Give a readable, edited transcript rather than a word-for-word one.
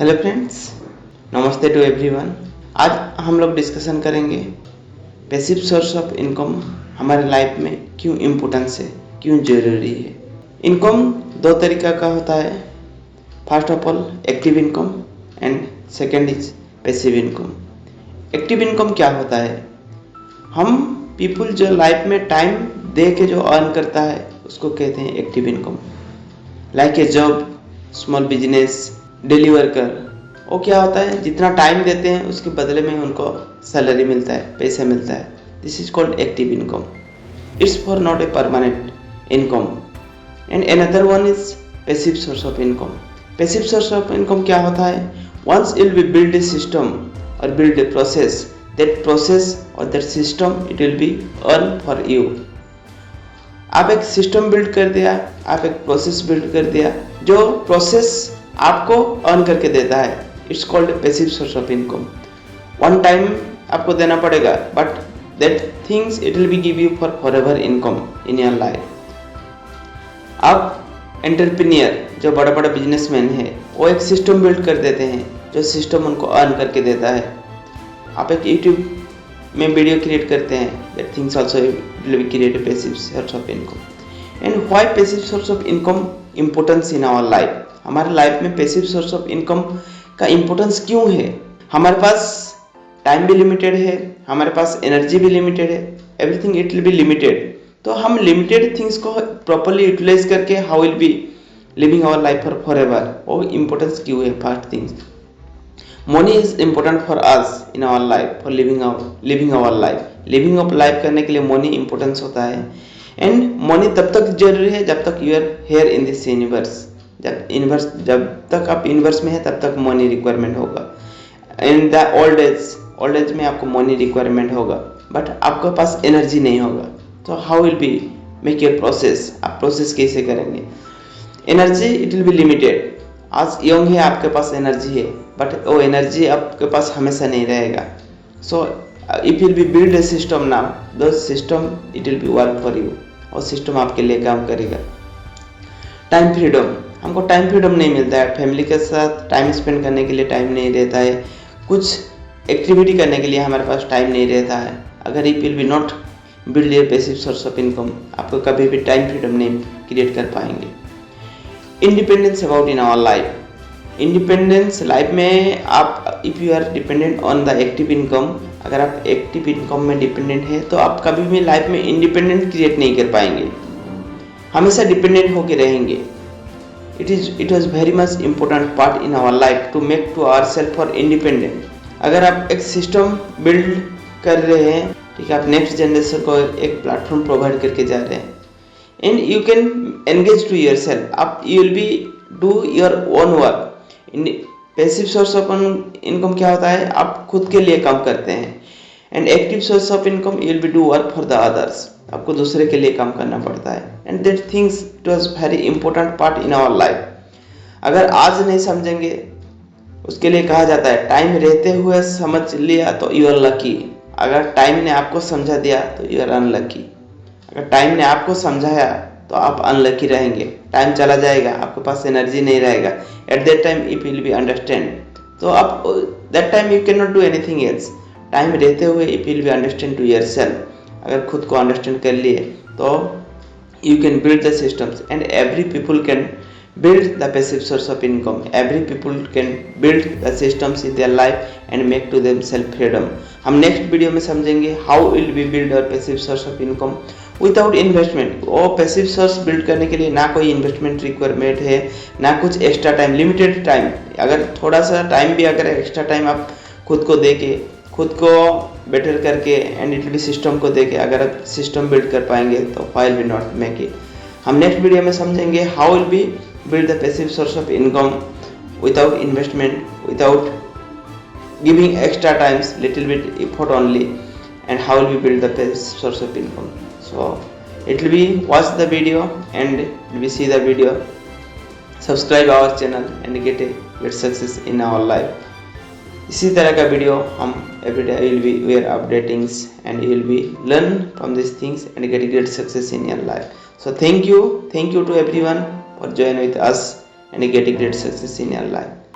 Hello friends, नमस्ते to everyone. आज हम लोग डिस्कशन करेंगे पैसिव सोर्स ऑफ इनकम हमारे लाइफ में क्यों इम्पोर्टेंस है, क्यों ज़रूरी है। इनकम दो तरीका का होता है। First of all active income and second is passive income. Active income क्या होता है? हम पीपल जो लाइफ में टाइम दे के जो अर्न करता है उसको कहते हैं active income. Like a job, small business, daily worker. वो क्या होता है, जितना टाइम देते हैं उसके बदले में उनको सैलरी मिलता है, पैसा मिलता है। This is called active income. It's for not a permanent income. And another one is passive source of income. Passive source of income क्या होता है? Once it will build a system और build a process, that process और that system it will be earn for you. आप एक system build कर दिया, आप एक प्रोसेस बिल्ड कर दिया, जो प्रोसेस आपको अर्न करके देता है। It's called passive source of income. One time आपको देना पड़ेगा, but that things it will B give you for ever income in your life. आप एंटरप्रेन्योर जो बड़ा बड़ा बिजनेसमैन है, वो एक सिस्टम बिल्ड कर देते हैं, जो सिस्टम उनको अर्न करके देता है। आप एक यूट्यूब में वीडियो क्रिएट करते हैं, that things also will be create a passive source of income. And why passive source of income importance in our life? हमारे लाइफ में पैसिव सोर्स ऑफ इनकम का इम्पोर्टेंस क्यों है? हमारे पास टाइम भी लिमिटेड है, हमारे पास एनर्जी भी लिमिटेड है, everything it will be limited. तो हम लिमिटेड थिंग्स को प्रॉपरली यूटिलाइज करके how will be living our life forever. वो इम्पोर्टेंस क्यों है? First things, money is important for us in our life, for living our life. Living of life करने के लिए मनी इम्पोर्टेंस होता है। एंड मनी तब तक जरूरी है जब तक you are here in this universe. जब तक आप यूनिवर्स में है तब तक मनी रिक्वायरमेंट होगा। इन द ओल्ड एज में आपको मनी रिक्वायरमेंट होगा, बट आपके पास एनर्जी नहीं होगा। तो how will be make your process? आप प्रोसेस कैसे करेंगे? Energy it will be limited. आज यंग है, आपके पास एनर्जी है, बट वो एनर्जी आपके पास हमेशा नहीं रहेगा। So if will be build a system now, the system it will B work for you. और सिस्टम आपके लिए काम करेगा। टाइम फ्रीडम, हमको टाइम फ्रीडम नहीं मिलता है। फैमिली के साथ टाइम स्पेंड करने के लिए टाइम नहीं रहता है, कुछ एक्टिविटी करने के लिए हमारे पास टाइम नहीं रहता है। अगर it will be not build your passive source of income, आपको कभी भी टाइम फ्रीडम नहीं क्रिएट कर पाएंगे। Independence about in our life. Independence life में आप if you are dependent on the active income, अगर आप एक्टिव इनकम में डिपेंडेंट है तो आप कभी भी लाइफ में इंडिपेंडेंट क्रिएट नहीं कर पाएंगे, हमेशा डिपेंडेंट होके रहेंगे। It was very much important part in our life to make to ourselves for independent। अगर आप एक सिस्टम बिल्ड कर रहे हैं, ठीक है, आप नेक्स्ट जनरेशन को एक प्लेटफॉर्म प्रोवाइड करके जा रहे हैं, and you can engage to your self. आप you will be do your own work. Passive source of income क्या होता है? आप खुद के लिए काम करते हैं। And active source of income you will be do work for the others. आपको दूसरे के लिए काम करना पड़ता है। And that things it was very important part in our life. अगर आज नहीं समझेंगे, उसके लिए कहा जाता है टाइम रहते हुए समझ लिया तो यू आर लकी। अगर टाइम ने आपको समझा दिया तो यू आर अनलकी। अगर टाइम ने आपको समझाया तो आप अनलकी रहेंगे। टाइम चला जाएगा, आपके पास एनर्जी नहीं रहेगा। At that time if will be understand, तो आप that time you can not do anything else. Time रहते हुए if will be understand to your self. अगर खुद को अंडरस्टैंड कर लिए तो you can build the systems and every people can build the passive source of income. Every people can build the systems in their life and make to themselves freedom. हम next video में समझेंगे how will we build our passive source of income without investment। वो passive source build करने के लिए ना कोई investment requirement है, ना कुछ एक्स्ट्रा टाइम, लिमिटेड टाइम। अगर थोड़ा सा टाइम भी, अगर एक्स्ट्रा टाइम आप खुद को दे के, खुद को बेटर करके एंड इट भी सिस्टम को दे के अगर आप सिस्टम बिल्ड कर पाएंगे तो why will not make it। हम नेक्स्ट वीडियो में समझेंगे how will we build the passive source of income without investment, without giving extra times, little bit effort only, and how will we build the passive source of income। So it will be watch the video and we see the video, subscribe our channel and get a great success in our life। इसी तरह का video हम everyday will be we are updatings and you will be learn from these things and get a great success in your life। So thank you to everyone for joining with us and get a great success in your life।